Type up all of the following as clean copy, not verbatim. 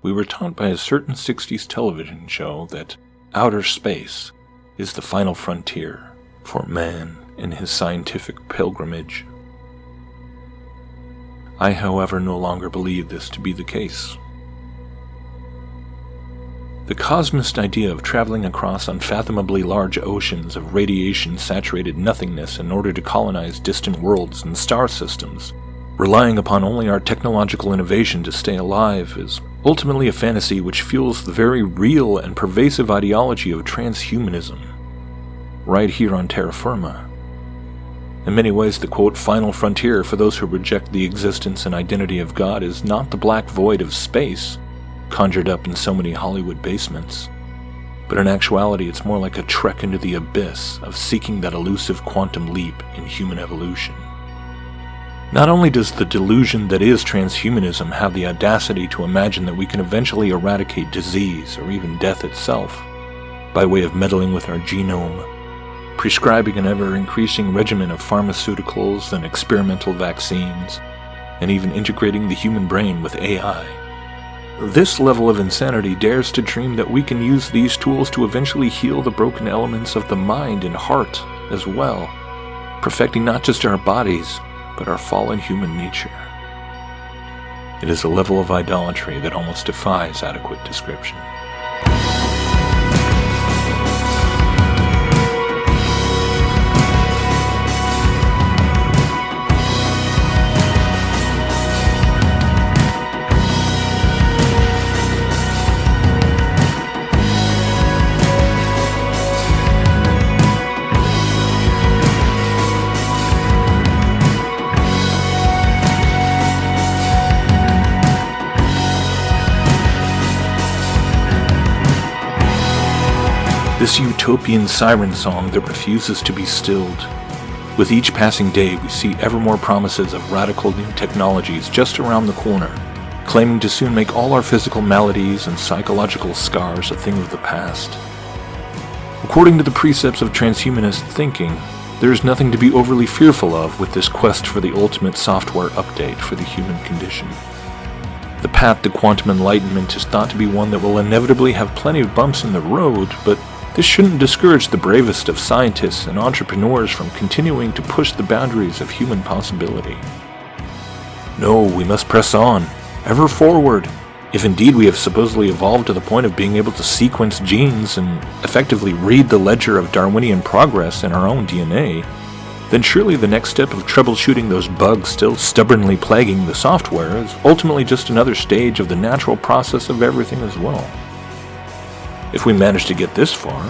we were taught by a certain 60s television show that outer space is the final frontier for man in his scientific pilgrimage. I, however, no longer believe this to be the case. The Cosmist idea of traveling across unfathomably large oceans of radiation-saturated nothingness in order to colonize distant worlds and star systems, relying upon only our technological innovation to stay alive, is ultimately a fantasy which fuels the very real and pervasive ideology of transhumanism, right here on Terra Firma. In many ways, the quote, final frontier for those who reject the existence and identity of God is not the black void of space, conjured up in so many Hollywood basements, but in actuality it's more like a trek into the abyss of seeking that elusive quantum leap in human evolution. Not only does the delusion that is transhumanism have the audacity to imagine that we can eventually eradicate disease or even death itself by way of meddling with our genome, prescribing an ever-increasing regimen of pharmaceuticals and experimental vaccines, and even integrating the human brain with AI. This level of insanity dares to dream that we can use these tools to eventually heal the broken elements of the mind and heart as well, perfecting not just our bodies, but our fallen human nature. It is a level of idolatry that almost defies adequate description. This utopian siren song that refuses to be stilled. With each passing day, we see ever more promises of radical new technologies just around the corner, claiming to soon make all our physical maladies and psychological scars a thing of the past. According to the precepts of transhumanist thinking, there is nothing to be overly fearful of with this quest for the ultimate software update for the human condition. The path to quantum enlightenment is thought to be one that will inevitably have plenty of bumps in the road, but this shouldn't discourage the bravest of scientists and entrepreneurs from continuing to push the boundaries of human possibility. No, we must press on, ever forward. If indeed we have supposedly evolved to the point of being able to sequence genes and effectively read the ledger of Darwinian progress in our own DNA, then surely the next step of troubleshooting those bugs still stubbornly plaguing the software is ultimately just another stage of the natural process of everything as well. If we manage to get this far,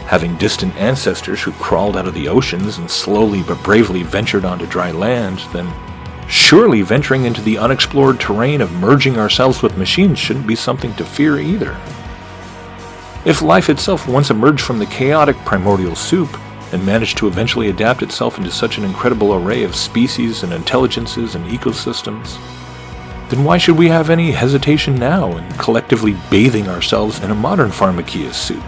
having distant ancestors who crawled out of the oceans and slowly but bravely ventured onto dry land, then surely venturing into the unexplored terrain of merging ourselves with machines shouldn't be something to fear either. If life itself once emerged from the chaotic primordial soup and managed to eventually adapt itself into such an incredible array of species and intelligences and ecosystems, then why should we have any hesitation now in collectively bathing ourselves in a modern pharmakeia soup?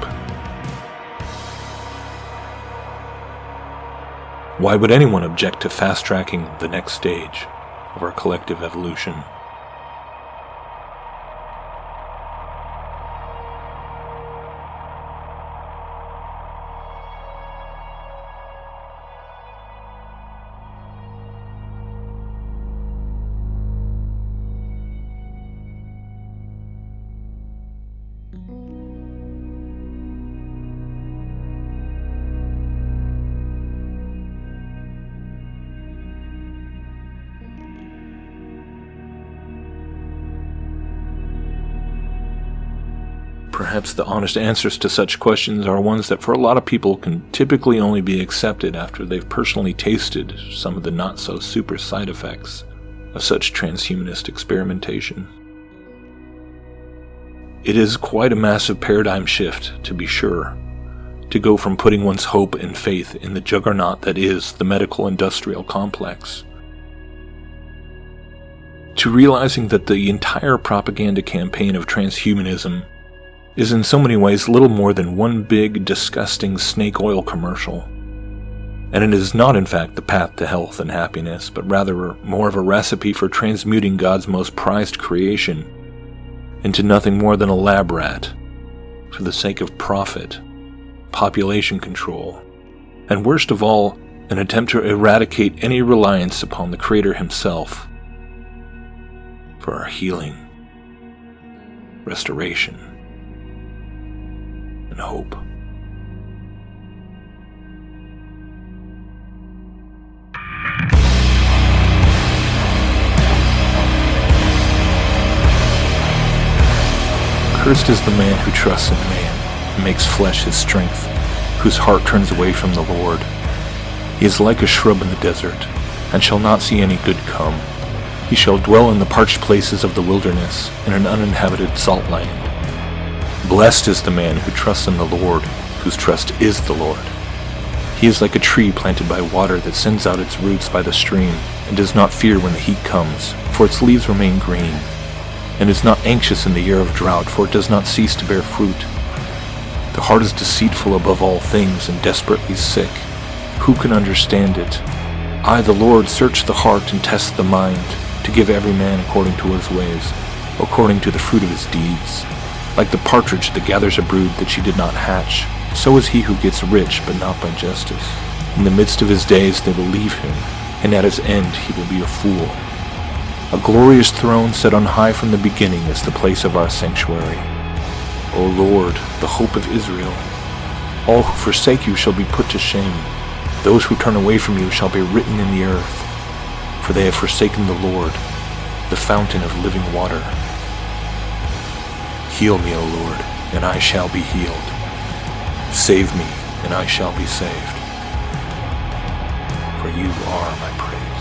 Why would anyone object to fast-tracking the next stage of our collective evolution? Perhaps the honest answers to such questions are ones that for a lot of people can typically only be accepted after they've personally tasted some of the not-so-super side effects of such transhumanist experimentation. It is quite a massive paradigm shift, to be sure, to go from putting one's hope and faith in the juggernaut that is the medical-industrial complex, to realizing that the entire propaganda campaign of transhumanism is in so many ways little more than one big, disgusting snake oil commercial. And it is not in fact the path to health and happiness, but rather more of a recipe for transmuting God's most prized creation into nothing more than a lab rat, for the sake of profit, population control, and worst of all, an attempt to eradicate any reliance upon the Creator himself for our healing, restoration, and hope. Cursed is the man who trusts in man and makes flesh his strength, whose heart turns away from the Lord. He is like a shrub in the desert, and shall not see any good come. He shall dwell in the parched places of the wilderness, in an uninhabited salt land. Blessed is the man who trusts in the Lord, whose trust is the Lord. He is like a tree planted by water that sends out its roots by the stream, and does not fear when the heat comes, for its leaves remain green, and is not anxious in the year of drought, for it does not cease to bear fruit. The heart is deceitful above all things, and desperately sick. Who can understand it? I, the Lord, search the heart and test the mind, to give every man according to his ways, according to the fruit of his deeds. Like the partridge that gathers a brood that she did not hatch, so is he who gets rich, but not by justice. In the midst of his days they will leave him, and at his end he will be a fool. A glorious throne set on high from the beginning is the place of our sanctuary. O Lord, the hope of Israel, all who forsake you shall be put to shame. Those who turn away from you shall be written in the earth, for they have forsaken the Lord, the fountain of living water. Heal me, O Lord, and I shall be healed. Save me, and I shall be saved. For you are my praise.